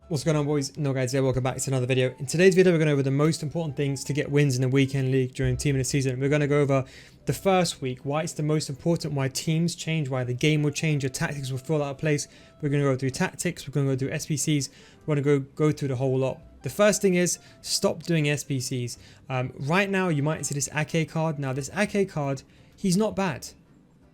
What's going on, boys? No guys here, welcome back to another video. In today's video we're going to go over the most important things to get wins in the weekend league during team of the season. We're going to go over the first week, why it's the most important, why teams change, why the game will change, your tactics will fall out of place. We're going to go through tactics, we're going to go through SBCs, we're going to go through the whole lot. The first thing is stop doing SBCs. Right now you might see this Ake card. Now this Ake card, he's not bad.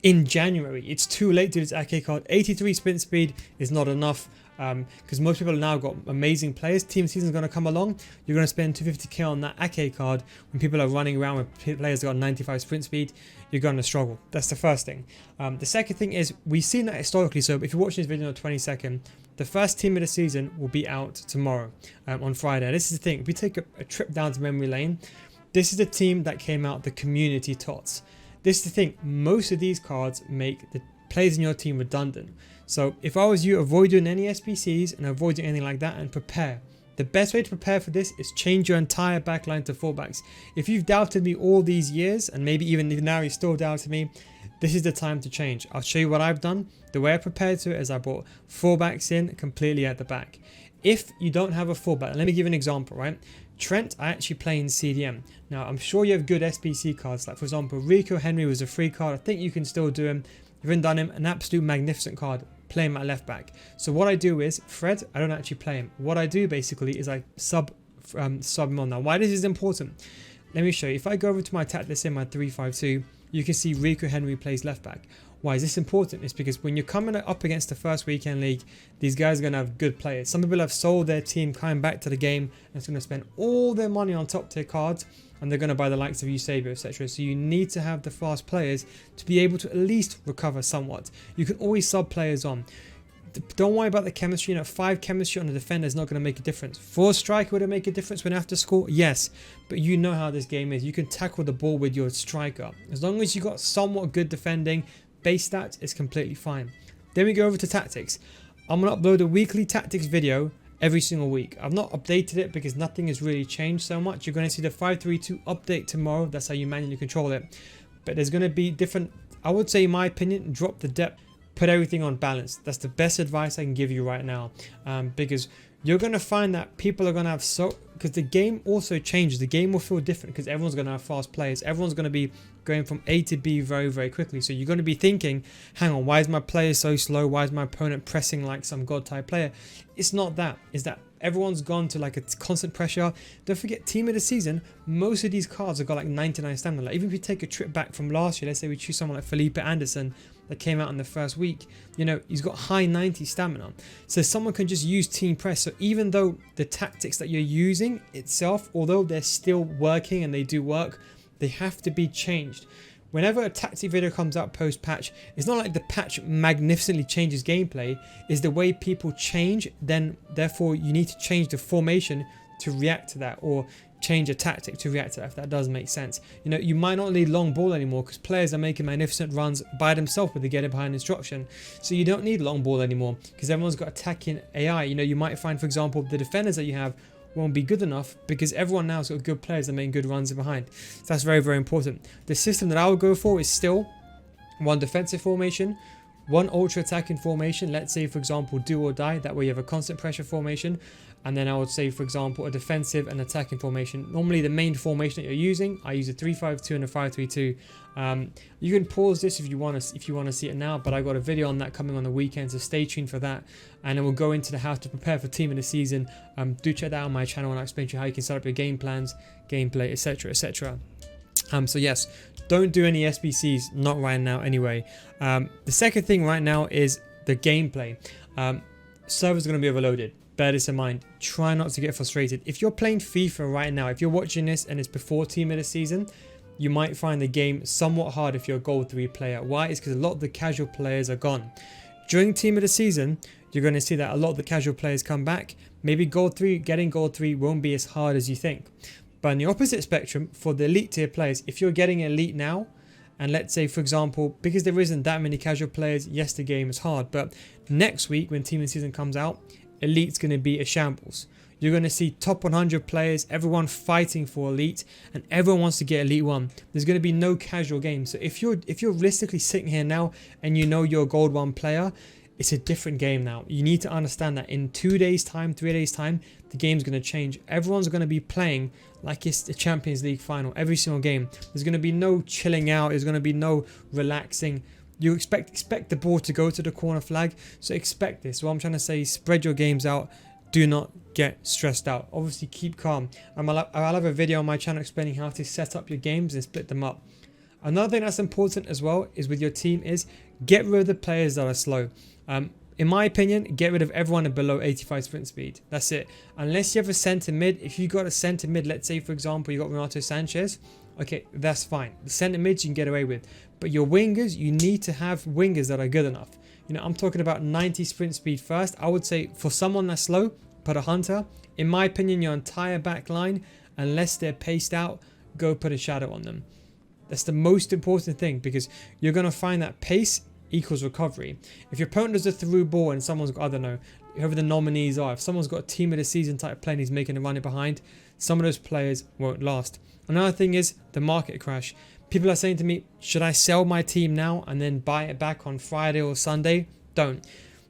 In January, it's too late to do this Ake card. 83 sprint speed is not enough. Because most people have now got amazing players. Team season is going to come along. You're going to spend 250k on that Ake card when people are running around with players that got 95 sprint speed. You're going to struggle. That's the first thing. The second thing is we've seen that historically. So if you're watching this video on the 22nd, the first team of the season will be out tomorrow on Friday. This is the thing. If we take a trip down to memory lane, this is the team that came out, the community TOTS. This is the thing. Most of these cards make the players in your team redundant. So if I was you, avoid doing any SBCs and avoid doing anything like that and prepare. The best way to prepare for this is change your entire backline to fullbacks. If you've doubted me all these years, and maybe even now you're still doubting me, this is the time to change. I'll show you what I've done. The way I prepared to it is I brought fullbacks in completely at the back. If you don't have a fullback, let me give you an example, right? Trent, I actually play in CDM. Now, I'm sure you have good SBC cards. Like, for example, Rico Henry was a free card. I think you can still do him. If you haven't done him, an absolute magnificent card. Play him at left back. So what I do is, Fred, I don't actually play him. What I do basically is I sub him on. Now, why this is important? Let me show you. If I go over to my tactics in my 3-5-2, you can see Rico Henry plays left back. Why is this important? It's because when you're coming up against the first weekend league, these guys are going to have good players. Some people have sold their team coming back to the game and it's going to spend all their money on top tier cards, and they're going to buy the likes of Eusebio, etc. So you need to have the fast players to be able to at least recover somewhat. You can always sub players on. Don't worry about the chemistry. 5 chemistry on a defender is not going to make a difference. 4 striker would it make a difference when after score? Yes, but you know how this game is. You can tackle the ball with your striker. As long as you got somewhat good defending, base stats is completely fine. Then we go over to tactics. I'm going to upload a weekly tactics video every single week. I've not updated it because nothing has really changed so much. You're going to see the 5-3-2 update tomorrow. That's how you manually control it. But there's going to be different, I would say in my opinion, drop the depth, put everything on balance. That's the best advice I can give you right now, because you're going to find that people are going to have because the game also changes. The game will feel different because everyone's going to have fast players. Everyone's going to be going from A to B very, very quickly. So you're going to be thinking, hang on, why is my player so slow? Why is my opponent pressing like some god type player? It's not that. It's that everyone's gone to like a constant pressure. Don't forget, team of the season, most of these cards have got like 99 stamina. Like, even if you take a trip back from last year, let's say we choose someone like Felipe Anderson that came out in the first week, he's got high 90 stamina. So someone can just use team press. So even though the tactics that you're using itself, although they're still working and they do work, they have to be changed. Whenever a tactic video comes out post patch, it's not like the patch magnificently changes gameplay. It's the way people change, then therefore you need to change the formation to react to that, or change a tactic to react to that, if that does make sense. You might not need long ball anymore because players are making magnificent runs by themselves when they get it behind instruction. So you don't need long ball anymore because everyone's got attacking AI. You might find, for example, the defenders that you have won't be good enough because everyone now has got good players that make good runs in behind. So that's very, very important. The system that I would go for is still 1 defensive formation, 1 ultra attacking formation. Let's say, for example, do or die. That way you have a constant pressure formation. And then I would say, for example, a defensive and attacking formation. Normally the main formation that you're using, I use a 3-5-2 and a 5-3-2. You can pause this if you want to see it now, but I got a video on that coming on the weekend, so stay tuned for that. And then we'll go into how to prepare for team of the season. Do check that out on my channel and I'll explain to you how you can set up your game plans, gameplay, etc, etc. So yes, don't do any SBCs, not right now anyway. The second thing right now is the gameplay. Servers are going to be overloaded. Bear this in mind. Try not to get frustrated. If you're playing FIFA right now, if you're watching this and it's before team of the season, you might find the game somewhat hard if you're a gold 3 player. Why? It's because a lot of the casual players are gone. During team of the season, you're going to see that a lot of the casual players come back. Maybe getting gold 3 won't be as hard as you think. But in the opposite spectrum, for the elite tier players, if you're getting elite now, and let's say, for example, because there isn't that many casual players, yes, the game is hard. But next week, when team of the season comes out, elite's going to be a shambles. You're going to see top 100 players, everyone fighting for elite, and everyone wants to get elite 1. There's going to be no casual game. So if you're realistically sitting here now and you're a gold 1 player, it's a different game now. You need to understand that in 2 days time, 3 days time, the game's going to change. Everyone's going to be playing like it's the Champions League final every single game. There's going to be no chilling out. There's going to be no relaxing. You expect the ball to go to the corner flag. So expect this. What I'm trying to say is spread your games out. Do not get stressed out. Obviously keep calm. I'll have a video on my channel explaining how to set up your games and split them up. Another thing that's important as well is with your team is get rid of the players that are slow. In my opinion, get rid of everyone below 85 sprint speed. That's it. Unless you have a centre mid. If you got a centre mid, let's say for example you got Renato Sanchez, okay, that's fine. The centre mids you can get away with. But your wingers, you need to have wingers that are good enough. You know, I'm talking about 90 sprint speed first. I would say for someone that's slow, put a hunter. In my opinion, your entire back line, unless they're paced out, go put a shadow on them. That's the most important thing, because you're going to find that pace equals recovery. If your opponent does a through ball and someone's got, I don't know, whoever the nominees are, if someone's got a team of the season type play and he's making a run it behind, some of those players won't last. Another thing is the market crash. People are saying to me, should I sell my team now and then buy it back on Friday or Sunday? Don't.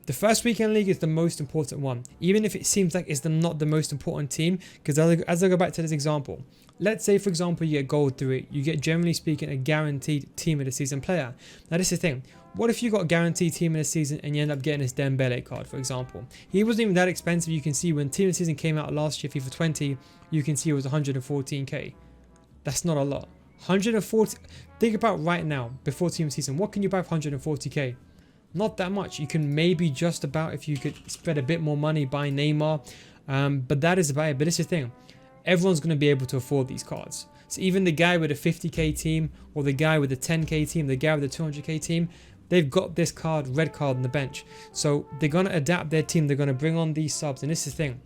The first weekend league is the most important one, even if it seems like it's not the most important team, because as I go back to this example, let's say for example you get gold through it, you get generally speaking a guaranteed team of the season player. Now this is the thing, what if you got a guaranteed team of the season and you end up getting this Dembele card, for example? He wasn't even that expensive. You can see when team of the season came out last year, FIFA 20, you can see it was 114k. That's not a lot. 140, think about right now, before team of the season, what can you buy for 140k? Not that much. You can maybe just about, if you could spread a bit more money, buy Neymar. But that is about it. But it's the thing. Everyone's going to be able to afford these cards. So even the guy with a 50k team, or the guy with a 10k team, the guy with a 200k team, they've got this card, red card on the bench. So they're going to adapt their team. They're going to bring on these subs. And this is the thing.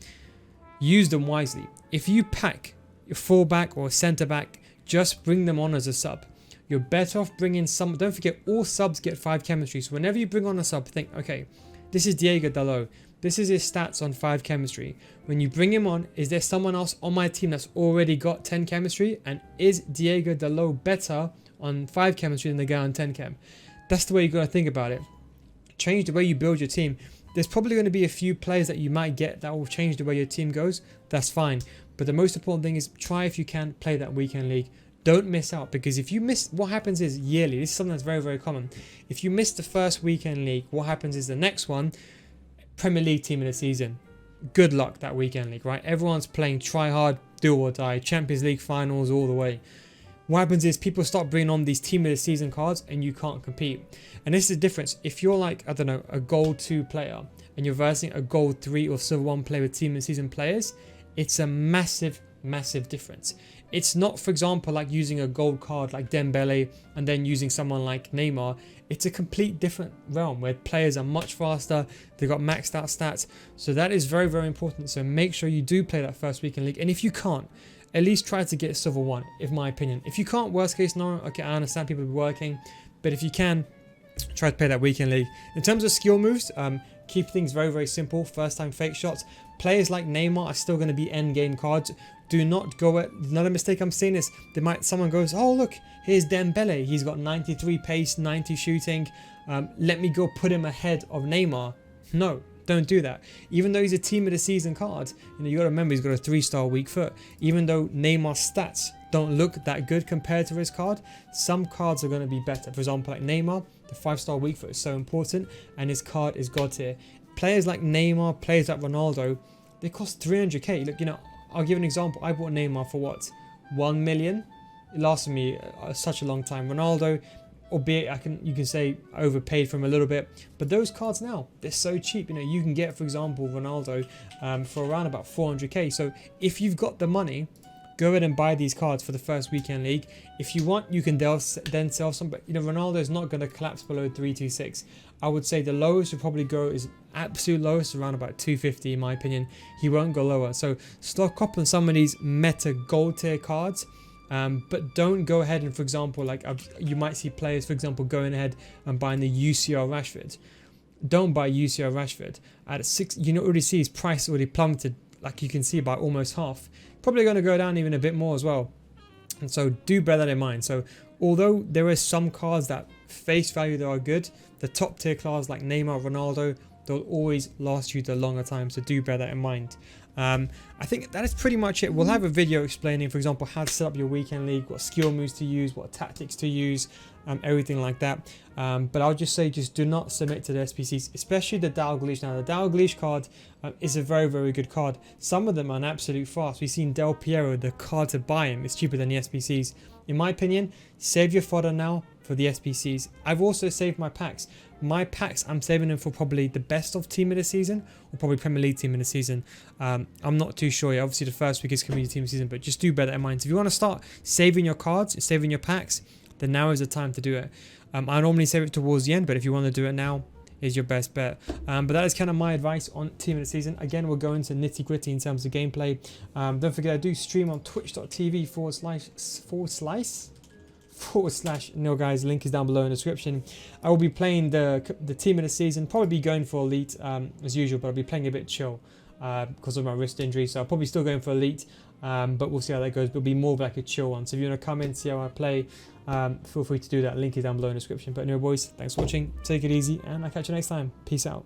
Use them wisely. If you pack your fullback or centre back, just bring them on as a sub. You're better off bringing some. Don't forget, all subs get 5 chemistry. So whenever you bring on a sub, think, okay, this is Diego Dalot. This is his stats on 5 chemistry. When you bring him on, is there someone else on my team that's already got 10 chemistry? And is Diego Dalot better on 5 chemistry than the guy on 10 chem? That's the way you got to think about it. Change the way you build your team. There's probably going to be a few players that you might get that will change the way your team goes. That's fine. But the most important thing is try, if you can, play that weekend league. Don't miss out, because if you miss, what happens is yearly, this is something that's very, very common. If you miss the first weekend league, what happens is the next one, Premier League team of the season. Good luck that weekend league, right? Everyone's playing try hard, do or die, Champions League finals all the way. What happens is people start bringing on these team of the season cards and you can't compete. And this is the difference. If you're like, I don't know, a gold 2 player and you're versing a gold 3 or silver 1 player with team of the season players, it's a massive, massive difference. It's not, for example, like using a gold card like Dembele and then using someone like Neymar. It's a complete different realm where players are much faster. They've got maxed out stats. So that is very, very important. So make sure you do play that first weekend league. And if you can't, at least try to get silver 1, in my opinion. If you can't, worst case scenario, okay, I understand people be working. But if you can, try to play that weekend league. In terms of skill moves, keep things very, very simple. First time fake shots. Players like Neymar are still going to be end game cards. Do not go at, another mistake I'm seeing is someone goes, oh look, here's Dembele, he's got 93 pace, 90 shooting, let me go put him ahead of Neymar. No, don't do that. Even though he's a team of the season card, you got to remember he's got a 3-star weak foot. Even though Neymar's stats don't look that good compared to his card, some cards are going to be better. For example, like Neymar, the 5-star weak foot is so important and his card is god tier. Players like Neymar, players like Ronaldo, they cost 300k. Look, I'll give an example. I bought Neymar for what? 1 million? It lasted me such a long time. Ronaldo, albeit you can say overpaid for him a little bit, but those cards now, they're so cheap. You can get, for example, Ronaldo for around about 400k. So if you've got the money, go ahead and buy these cards for the first weekend league. If you want, you can then sell some, but Ronaldo is not going to collapse below 326. I would say the lowest would probably go is absolute lowest around about 250 in my opinion. He won't go lower. So stock up on some of these meta gold tier cards, but don't go ahead and, for example, like you might see players, for example, going ahead and buying the UCL Rashford. Don't buy UCL Rashford at 6. Already see his price already plummeted, like you can see, by almost half. Probably going to go down even a bit more as well. And so do bear that in mind. So although there are some cards that face value that are good, the top tier cards like Neymar, Ronaldo, they'll always last you the longer time, so do bear that in mind. I think that is pretty much it. We'll have a video explaining, for example, how to set up your weekend league, what skill moves to use, what tactics to use, everything like that. But I'll just say, just do not submit to the SBCs, especially the Dalglish. Now, the Dalglish card is a very, very good card. Some of them are an absolute fast. We've seen Del Piero, the card to buy him is cheaper than the SBCs. In my opinion, save your fodder now for the SBCs. I've also saved my packs. My packs, I'm saving them for probably the best of team of the season, or probably Premier League team of the season. I'm not too sure yet. Obviously, the first week is community team of the season, but just do bear that in mind. So if you want to start saving your cards, saving your packs, then now is the time to do it. I normally save it towards the end, but if you want to do it now, is your best bet. But that is kind of my advice on team of the season. Again, we'll go into nitty gritty in terms of gameplay. Don't forget, I do stream on twitch.tv/no guys, link is down below in the description. I will be playing the team of the season, probably be going for elite as usual, but I'll be playing a bit chill because of my wrist injury, so I'll probably still going for elite, but we'll see how that goes. But it'll be more of like a chill one, so if you want to come in, see how I play, feel free to do that. Link is down below in the description. But anyway boys, thanks for watching, take it easy, and I'll catch you next time. Peace out.